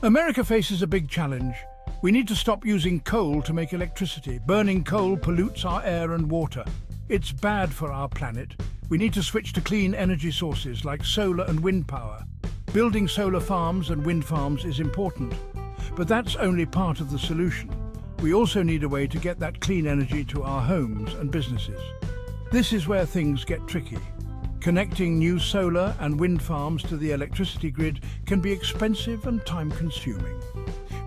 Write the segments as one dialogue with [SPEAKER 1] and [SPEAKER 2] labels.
[SPEAKER 1] America faces a big challenge. We need to stop using coal to make electricity. Burning coal pollutes our air and water. It's bad for our planet. We need to switch to clean energy sources like solar and wind power. Building solar farms and wind farms is important, but that's only part of the solution. We also need a way to get that clean energy to our homes and businesses. This is where things get tricky. Connecting new solar and wind farms to the electricity grid can be expensive and time-consuming.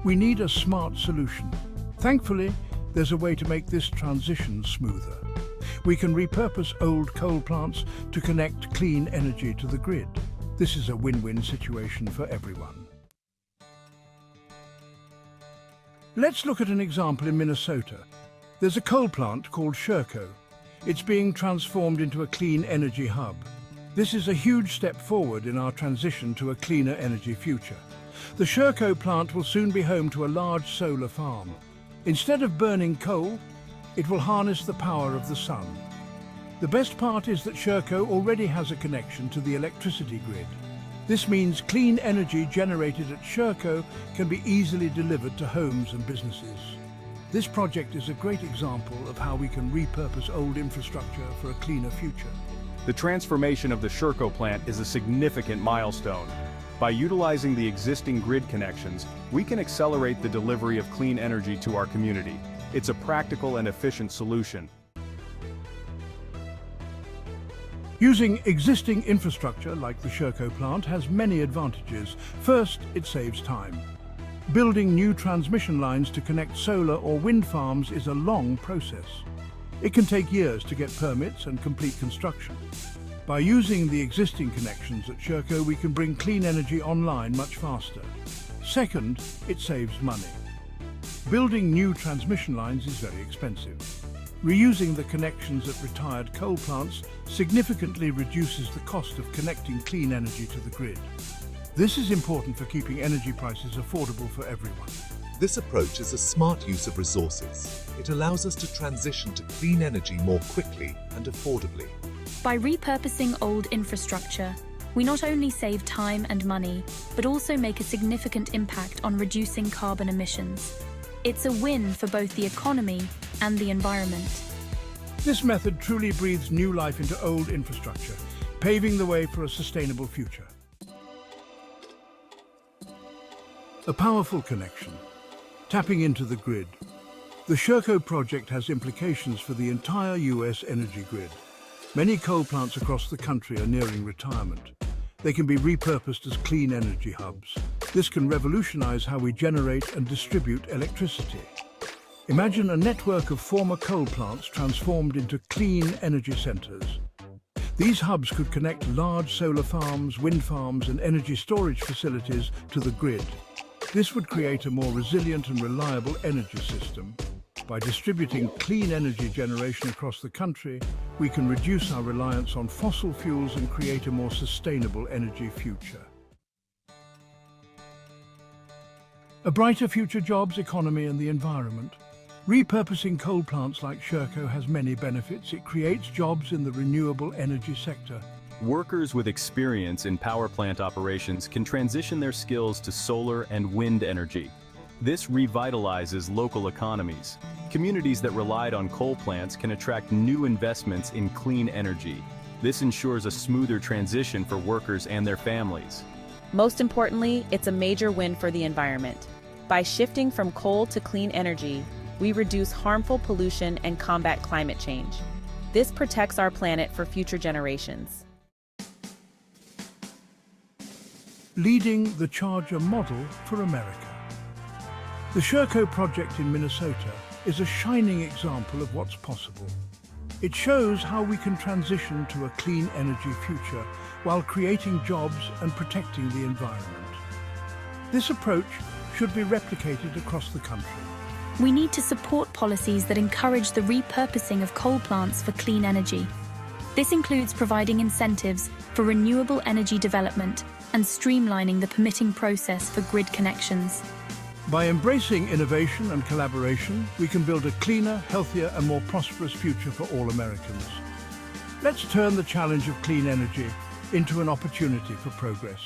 [SPEAKER 1] We need a smart solution. Thankfully, there's a way to make this transition smoother. We can repurpose old coal plants to connect clean energy to the grid. This is a win-win situation for everyone. Let's look at an example in Minnesota. There's a coal plant called Sherco. It's being transformed into a clean energy hub. This is a huge step forward in our transition to a cleaner energy future. The Sherco plant will soon be home to a large solar farm. Instead of burning coal, it will harness the power of the sun. The best part is that Sherco already has a connection to the electricity grid. This means clean energy generated at Sherco can be easily delivered to homes and businesses. This project is a great example of how we can repurpose old infrastructure for a cleaner future.
[SPEAKER 2] The transformation of the Sherco plant is a significant milestone. By utilizing the existing grid connections, we can accelerate the delivery of clean energy to our community. It's a practical and efficient solution.
[SPEAKER 1] Using existing infrastructure like the Sherco plant has many advantages. First, it saves time. Building new transmission lines to connect solar or wind farms is a long process. It can take years to get permits and complete construction. By using the existing connections at Sherco, we can bring clean energy online much faster. Second, it saves money. Building new transmission lines is very expensive. Reusing the connections at retired coal plants significantly reduces the cost of connecting clean energy to the grid. This is important for keeping energy prices affordable for everyone.
[SPEAKER 3] This approach is a smart use of resources. It allows us to transition to clean energy more quickly and affordably.
[SPEAKER 4] By repurposing old infrastructure, we not only save time and money, but also make a significant impact on reducing carbon emissions. It's a win for both the economy and the environment.
[SPEAKER 1] This method truly breathes new life into old infrastructure, paving the way for a sustainable future. A powerful connection, tapping into the grid. The Sherco project has implications for the entire US energy grid. Many coal plants across the country are nearing retirement. They can be repurposed as clean energy hubs. This can revolutionize how we generate and distribute electricity. Imagine a network of former coal plants transformed into clean energy centers. These hubs could connect large solar farms, wind farms, and energy storage facilities to the grid. This would create a more resilient and reliable energy system. By distributing clean energy generation across the country, we can reduce our reliance on fossil fuels and create a more sustainable energy future. A brighter future jobs, economy, and the environment. Repurposing coal plants like Sherco has many benefits. It creates jobs in the renewable energy sector.
[SPEAKER 2] Workers with experience in power plant operations can transition their skills to solar and wind energy. This revitalizes local economies. Communities that relied on coal plants can attract new investments in clean energy. This ensures a smoother transition for workers and their families.
[SPEAKER 5] Most importantly, it's a major win for the environment. By shifting from coal to clean energy, we reduce harmful pollution and combat climate change. This protects our planet for future generations.
[SPEAKER 1] Leading the Charger model for America. The Sherco project in Minnesota is a shining example of what's possible. It shows how we can transition to a clean energy future while creating jobs and protecting the environment. This approach should be replicated across the country.
[SPEAKER 4] We need to support policies that encourage the repurposing of coal plants for clean energy. This includes providing incentives for renewable energy development and streamlining the permitting process for grid connections.
[SPEAKER 1] By embracing innovation and collaboration, we can build a cleaner, healthier, and more prosperous future for all Americans. Let's turn the challenge of clean energy into an opportunity for progress.